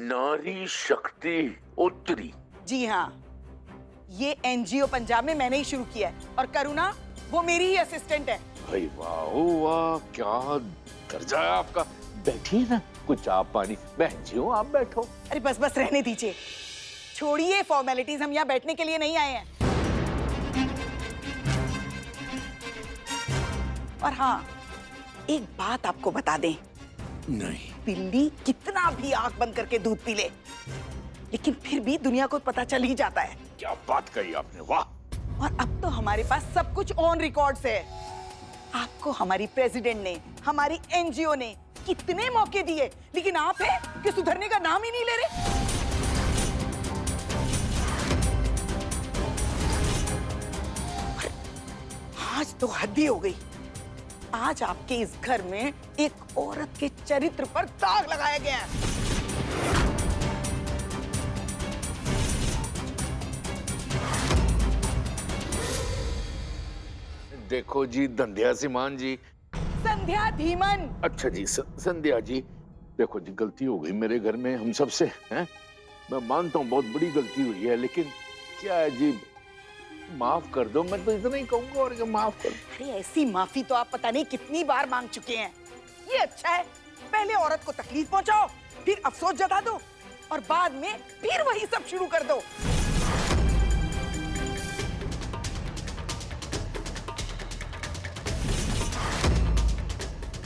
नारी शक्ति उत्तरी। जी हाँ, ये एनजीओ पंजाब में मैंने ही शुरू किया है और करुणा वो मेरी ही असिस्टेंट है। भाई वाह वाह, क्या दर्जा है आपका। बैठिए ना, कुछ चाय पानी। बहन जी हो, आप बैठो। अरे बस बस रहने दीजिए, छोड़िए फॉर्मेलिटीज, हम यहाँ बैठने के लिए नहीं आए हैं। और हाँ, एक बात आपको बता दें, नहीं, बिल्ली कितना भी आंख बंद करके दूध पी ले, लेकिन फिर भी दुनिया को पता चल ही जाता है। क्या बात कही आपने, वाह। और अब तो हमारे पास सब कुछ ऑन रिकॉर्ड है। आपको हमारी प्रेसिडेंट ने, हमारी एनजीओ ने कितने मौके दिए, लेकिन आप है कि सुधरने का नाम ही नहीं ले रहे। आज तो हद ही हो गई। आज आपके इस घर में एक औरत के चरित्र पर दाग लगाया गया है। देखो जी, संध्या सीमान जी। संध्या धीमन। अच्छा जी, संध्या जी, देखो जी, गलती हो गई मेरे घर में, हम सबसे हैं। मैं मानता हूँ बहुत बड़ी गलती हुई है, लेकिन क्या है जी, माफ कर दो। मैं तो इतना ही कहूंगा, और क्या माफ कर। अरे ऐसी माफी तो आप पता नहीं कितनी बार मांग चुके हैं। ये अच्छा है, पहले औरत को तकलीफ पहुंचाओ, फिर अफसोस जता दो, और बाद में फिर वही सब शुरू कर दो।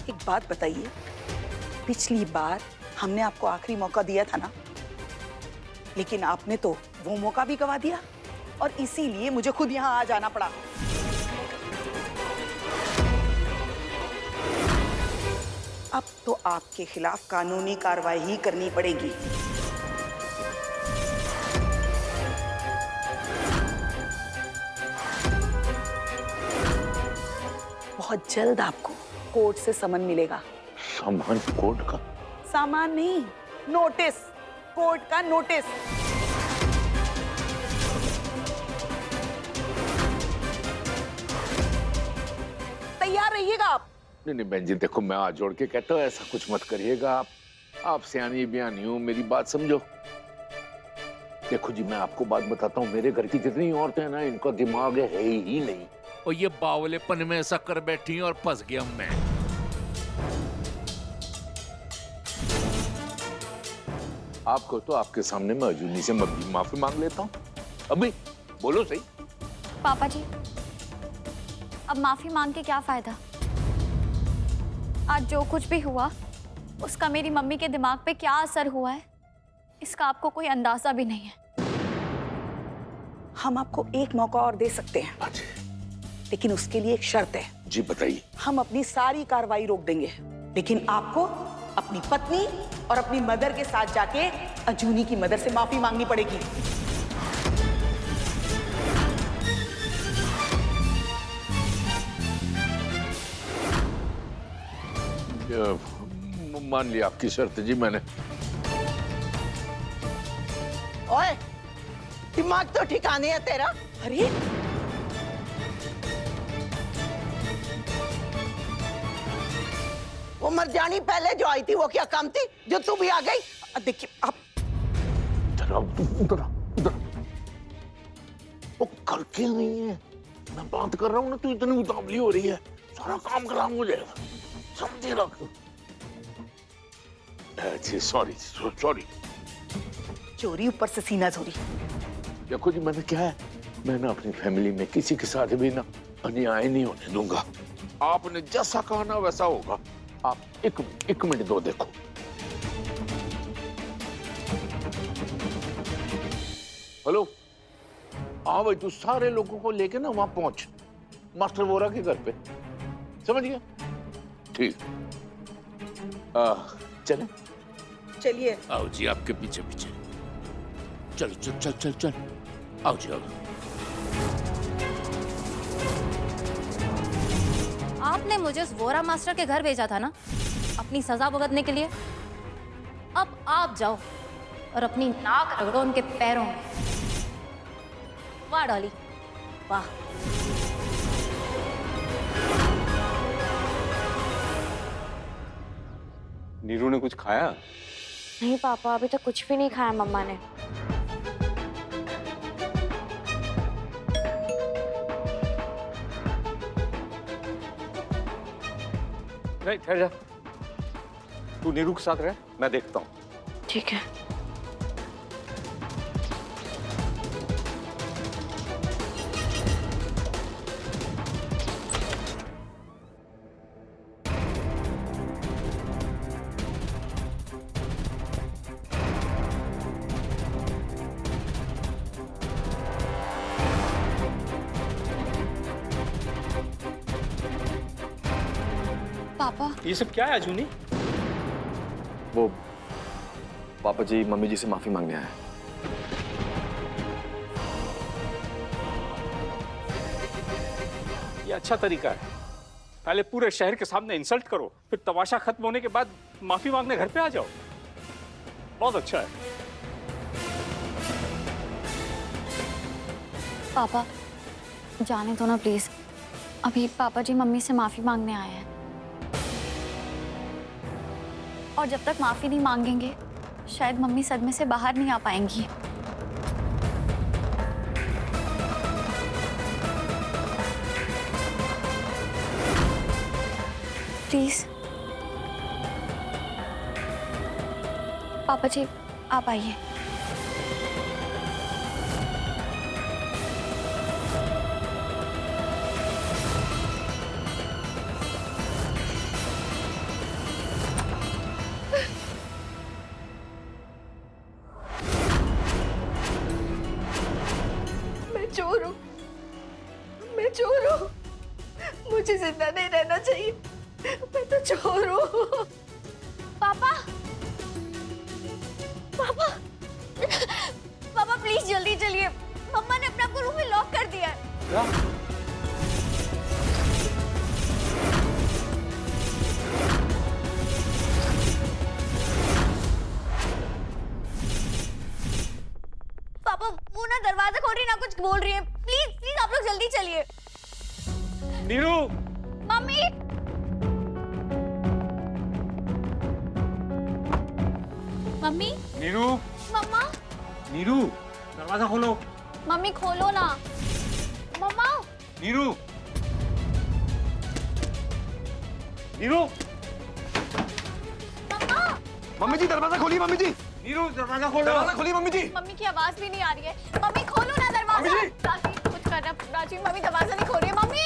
एक बात बताइए, पिछली बार हमने आपको आखिरी मौका दिया था ना, लेकिन आपने तो वो मौका भी गवा दिया, और इसीलिए मुझे खुद यहाँ आ जाना पड़ा। अब तो आपके खिलाफ कानूनी कार्रवाई ही करनी पड़ेगी। बहुत जल्द आपको कोर्ट से समन मिलेगा। सामान कोर्ट का? सामान नहीं, नोटिस, कोर्ट का नोटिस। तैयार रहिएगा आप। नहीं बहन जी, देखो मैं हाथ जोड़ के कहता हूँ, ऐसा कुछ मत करिएगा आप सियानी बयानी हो, मेरी बात समझो। देखो जी, मैं आपको बात बताता हूँ, मेरे घर की जितनी औरतें हैं ना, इनका दिमाग है ही नहीं। और ये बावलेपन में ऐसा कर बैठी और फंस गया मैं। आपको तो आपके सामने मैं अजूनी से माफी मांग लेता हूँ। अभी बोलो सही। पापा जी, अब माफी मांग के क्या फायदा? आज जो कुछ भी हुआ उसका मेरी मम्मी के दिमाग पे क्या असर हुआ है, इसका आपको कोई अंदाजा भी नहीं है। हम आपको एक मौका और दे सकते हैं, लेकिन उसके लिए एक शर्त है। जी बताइए। हम अपनी सारी कार्रवाई रोक देंगे, लेकिन आपको अपनी पत्नी और अपनी मदर के साथ जाके अजूनी की मदर से माफी मांगनी पड़ेगी। मान लिया आपकी शर्त जी मैंने। ओए, दिमाग तो ठिकाने है तेरा। अरे वो मरजानी पहले जो आई थी वो क्या काम थी जो तू भी आ गई? देखिए आप उधर वो करके नहीं है, मैं बात कर रहा हूँ ना, तू इतनी उतावली हो रही है, सारा काम कराऊं मुझे, समझे ना। जी सॉरी। चोरी ऊपर से सीना चोरी। देखो जी, मैंने क्या है, मैं ना अपनी फैमिली में किसी के साथ भी ना अन्याय नहीं होने दूंगा। आपने जैसा कहा ना वैसा होगा। आप एक मिनट दो, देखो। हेलो, हाँ भाई, तू सारे लोगों को लेके ना वहां पहुंच, मास्टर वोरा के घर पे, समझ गया? ठीक। चले? चलिए। आओ जी, आपके पीछे पीछे। चल चल चल चल चल, आओ जी आओ। आपने मुझे उस वोरा मास्टर के घर भेजा था ना, अपनी सजा भुगतने के लिए। अब आप जाओ और अपनी नाक रगड़ो उनके पैरों में। वाह डॉली, वाह। नीरू ने कुछ खाया? नहीं पापा, अभी तक कुछ भी नहीं खाया मम्मा ने। नहीं, ठहर जा। तू नीरू के साथ रह, मैं देखता हूँ। ठीक है। पापा, ये सब क्या है अजूनी? वो पापा जी मम्मी जी से माफी मांगने आए हैं। ये अच्छा तरीका है। पहले पूरे शहर के सामने इंसल्ट करो, फिर तमाशा खत्म होने के बाद माफी मांगने घर पे आ जाओ। बहुत अच्छा है। पापा जाने दो ना प्लीज। अभी पापा जी मम्मी से माफी मांगने आए हैं, और जब तक माफी नहीं मांगेंगे शायद मम्मी सदमे से बाहर नहीं आ पाएंगी। प्लीज पापा जी आप आइए। चोर हूँ, मैं चोर हूँ, मुझे जिंदा नहीं रहना चाहिए, मैं तो चोर हूँ। पापा पापा पापा प्लीज जल्दी चलिए, मम्मा ने अपने आप को रूम में लॉक कर दिया है। पापा वो ना दरवाजा खोल रही ना कुछ बोल रही है। प्लीज प्लीज आप लोग जल्दी चलिए। नीरू, मम्मी मम्मी नीरू, मम्मा नीरू, दरवाजा खोलो। मम्मी खोलो ना। मम्मा नीरू, नीरू, मम्मा मम्मी जी दरवाजा खोलिए। मम्मी जी नीरू, दरवाजा खोलो। दरवाजा खोलिए। मम्मी जी मम्मी की आवाज भी नहीं आ रही है। मम्मी खोलो ना दरवाजा। मम्मी जी! प्राची कुछ करना। प्राची मम्मी दरवाजा नहीं खोल रही है। मम्मी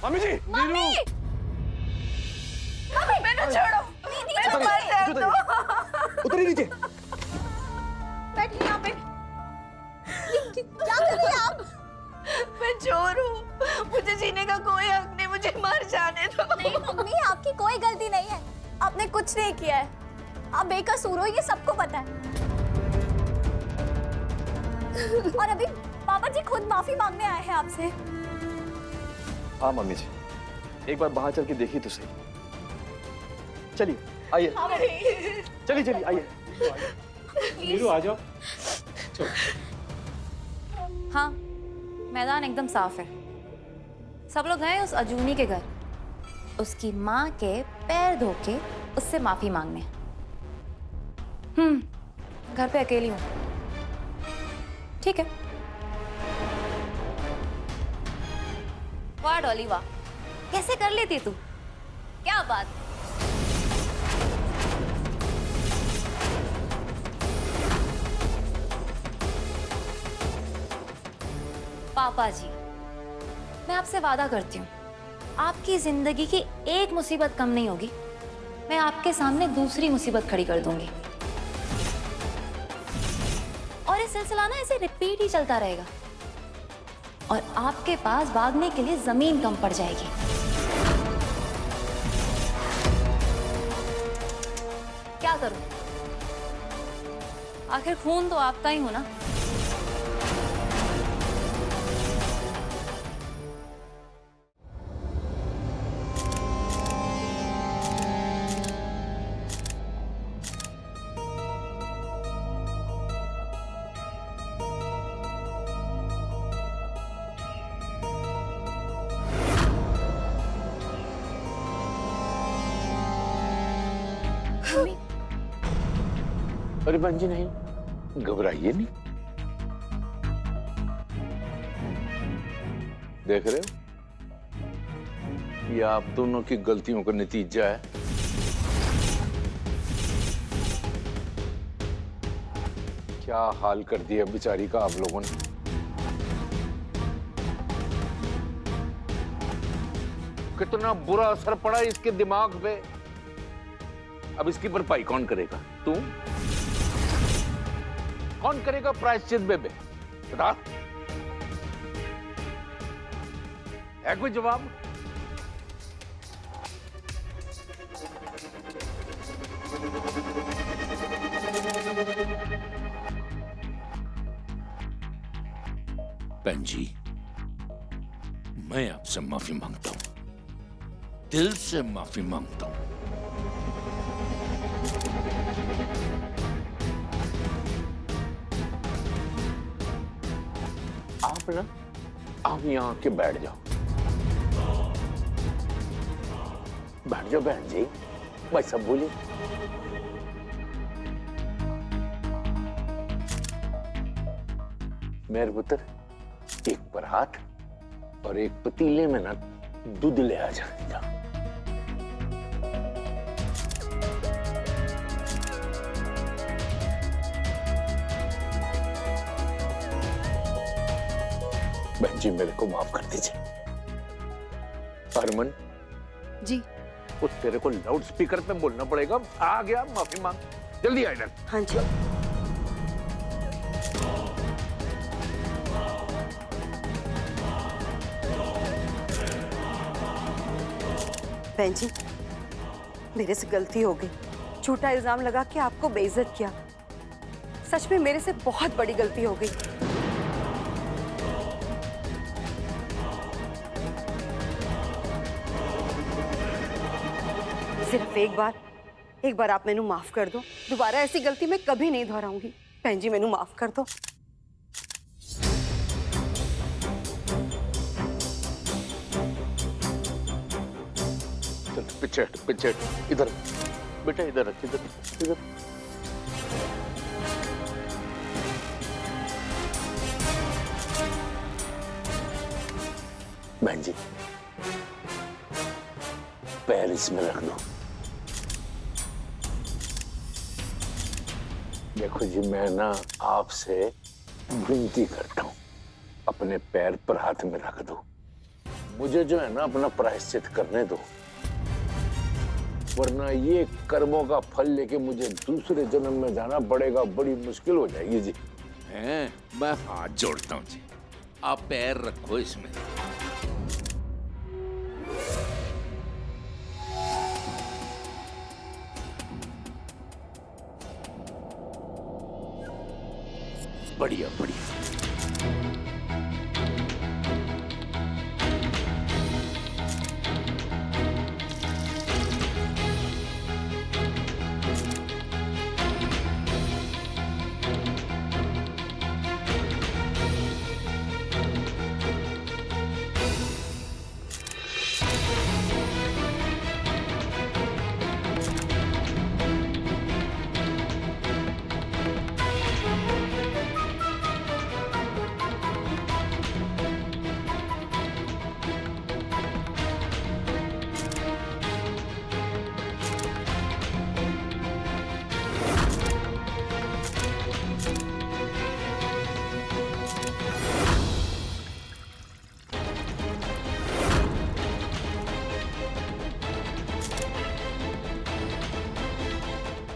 मम्मी जी मम्मी मम्मी मैंने छोड़ो। नहीं उतरिए नीचे। बैठिए यहाँ पे। क्या कर रही हैं आप? मैं चोर हूँ, मुझे जीने का कोई हक नहीं, मुझे मर जाने दो। नहीं मम्मी आपकी कोई गलती नहीं है, आपने कुछ नहीं किया है, आप बेकसूर हो, ये सबको पता है। और अभी पापा जी खुद माफी मांगने आए हैं आपसे। हाँ मम्मी जी, एक बार बाहर चल के देखिए तो सही। चलिए आइए, चलिए चलिए आइए। नीरू आ जाओ। हाँ, मैदान एकदम साफ है। सब लोग गए उस अजूनी के घर, उसकी माँ के पैर धो के उससे माफी मांगने। घर पे अकेली हूँ। ठीक है। वाह डॉली वाह, कैसे कर लेती तू, क्या बात। पापा जी, मैं आपसे वादा करती हूँ, आपकी जिंदगी की एक मुसीबत कम नहीं होगी, मैं आपके सामने दूसरी मुसीबत खड़ी कर दूंगी। और ये सिलसिला ना ऐसे रिपीट ही चलता रहेगा, और आपके पास भागने के लिए जमीन कम पड़ जाएगी। क्या करूं? आखिर खून तो आपका ही हो ना। अरे बहन जी नहीं, घबराइए नहीं। देख रहे हो, ये आप दोनों की गलतियों का नतीजा है। क्या हाल कर दिया बेचारी का आप लोगों ने। कितना बुरा असर पड़ा इसके दिमाग पे। अब इसकी भरपाई कौन करेगा? तू? कौन करेगा प्रायश्चित बेबे? बता, है कोई जवाब? बहन जी, मैं आपसे माफी मांगता हूं, दिल से माफी मांगता हूं। आप ना, आप यहां आके बैठ जाओ। बैठ जाओ बहन जी, भाई सब बोलिए। मेरे पुत्र, एक परात और एक पतीले में ना दूध ले आ जाएगा। बहन जी मेरे को माफ कर दीजिए। हरमन जी। उस तेरे को लाउड स्पीकर पे बोलना पड़ेगा। आ गया, माफी मांग, जल्दी आ इधर। हाँ जी। बहन जी, मेरे से गलती हो गई। झूठा इल्जाम लगा के आपको बेइज्जत किया। सच में मेरे से बहुत बड़ी गलती हो गई। सिर्फ एक बार आप मैनू माफ कर दो। दोबारा ऐसी गलती मैं कभी नहीं दोहराऊंगी। बहन जी मैनू माफ कर दो। चल पीछे हट, पीछे हट, इधर बेटा, इधर रख, इधर इधर। बहन जी पैर इसमें रख दो। देखो जी, मैं ना आपसे विनती करता हूं, अपने पैर पर हाथ में रख दो। मुझे जो है ना अपना प्रायश्चित करने दो, वरना ये कर्मों का फल लेके मुझे दूसरे जन्म में जाना पड़ेगा। बड़ी मुश्किल हो जाएगी जी। हैं, मैं हाथ जोड़ता हूं जी, आप पैर रखो इसमें। बढ़िया बढ़िया।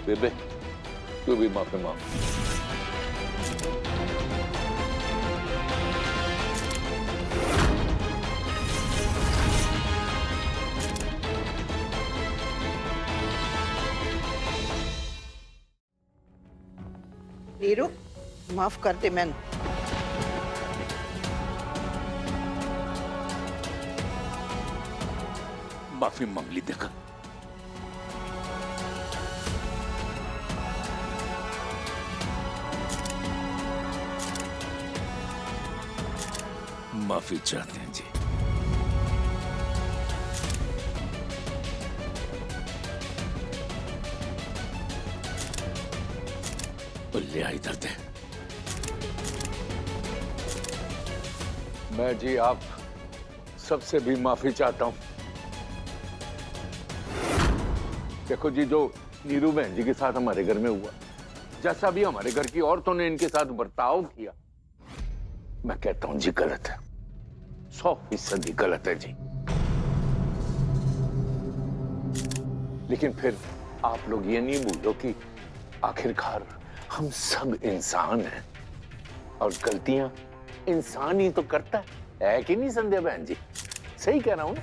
बेबे तू भी माफी मांग। नीरू, माफ कर दे मैंने। माफी मांग ली। देखा, माफी चाहते हैं जी। ले आ इधर दे। मैं जी आप सबसे भी माफी चाहता हूं। देखो जी, जो नीरू बहन जी के साथ हमारे घर में हुआ, जैसा भी हमारे घर की औरतों ने इनके साथ बर्ताव किया, मैं कहता हूं जी गलत है, 100% गलत है जी। लेकिन फिर आप लोग ये नहीं भूलो कि आखिरकार हम सब इंसान हैं और गलतियां इंसान ही तो करता है कि नहीं संध्या बहन जी? सही कह रहा हूं ना?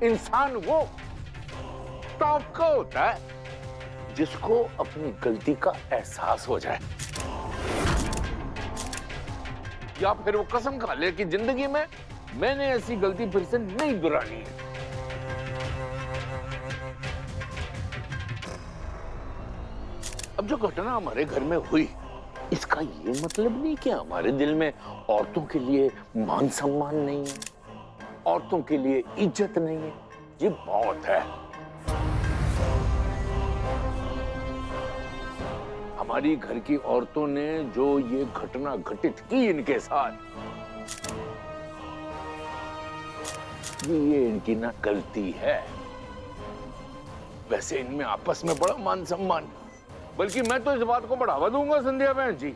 इंसान वो टॉप का होता है जिसको अपनी गलती का एहसास हो जाए, या फिर वो कसम खा ले कि जिंदगी में मैंने ऐसी गलती फिर से नहीं दोहरानी है। अब जो घटना हमारे घर में हुई, इसका ये मतलब नहीं कि हमारे दिल में औरतों के लिए मान सम्मान नहीं है, औरतों के लिए इज्जत नहीं है। ये बहुत है। हमारी घर की औरतों ने जो ये घटना घटित की इनके साथ, ये इनकी ना गलती है। वैसे इनमें आपस में बड़ा मान सम्मान, बल्कि मैं तो इस बात को बढ़ावा दूंगा संध्या बहन जी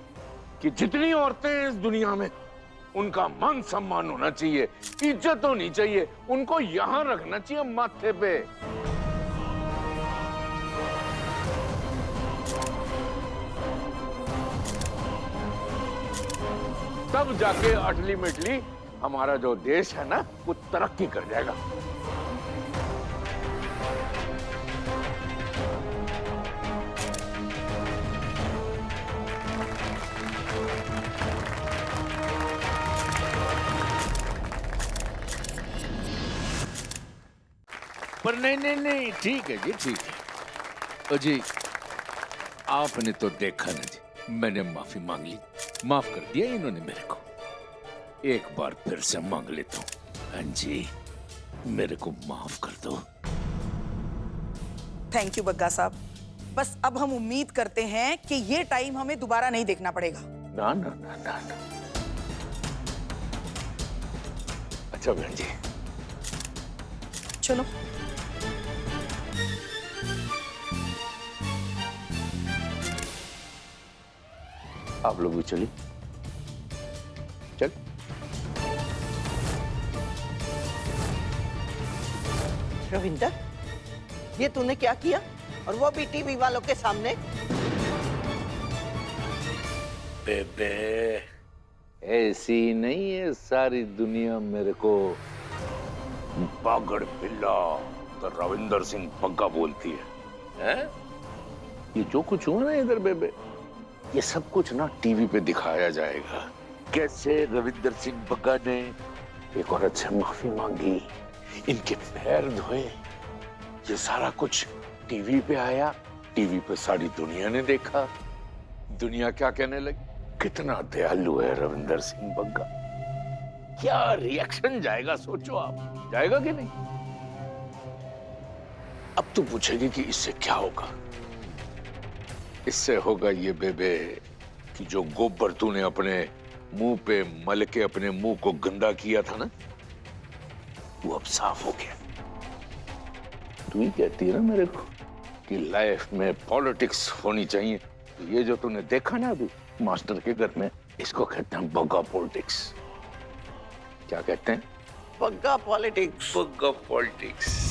कि जितनी औरतें हैं इस दुनिया में, उनका मान सम्मान होना चाहिए, इज्जत होनी चाहिए, उनको यहां रखना चाहिए माथे पे। तब जाके अल्टीमेटली हमारा जो देश है ना, वो तरक्की कर जाएगा। पर नहीं, ठीक है जी, ठीक है। जी आपने तो देखा ना जी, मैंने माफी मांग ली, माफ कर दिया इन्होंने मेरे को। एक बार फिर से मांग लेता हूँ, हाँ जी, मेरे को माफ कर दो। थैंक यू बग्गा साहब। बस अब हम उम्मीद करते हैं कि ये टाइम हमें दोबारा नहीं देखना पड़ेगा। ना ना ना ना, ना। अच्छा बहन जी, चलो। आप लोग भी चलिए। चल। रविंदर, ये तूने क्या किया? और वो भी टीवी वालों के सामने? बेबे, ऐसी नहीं है सारी दुनिया मेरे को बागड़ बिल्ला तो रविंदर सिंह बग्गा बोलती है, हैं? ये जो कुछ हुआ ना इधर बेबे, ये सब कुछ ना टीवी पे दिखाया जाएगा। कैसे रविंदर सिंह बग्गा ने एक औरत से माफी मांगी, इनके पैर धोए, ये सारा कुछ टीवी पे आया, टीवी पे सारी दुनिया ने देखा। दुनिया क्या कहने लगी? कितना दयालु है रविंदर सिंह बग्गा। क्या रिएक्शन जाएगा सोचो आप, जाएगा कि नहीं? अब तो पूछेगी कि इससे क्या होगा? इससे होगा ये बेबे कि जो गोबर तूने अपने मुंह पे मल के अपने मुंह को गंदा किया था ना, वो अब साफ हो गया। तू ही कहती है ना मेरे को कि लाइफ में पॉलिटिक्स होनी चाहिए। तो ये जो तूने देखा ना अभी मास्टर के घर में, इसको कहते हैं बग्गा पॉलिटिक्स। क्या कहते हैं? बग्गा पॉलिटिक्स। बग्गा पॉलिटिक्स।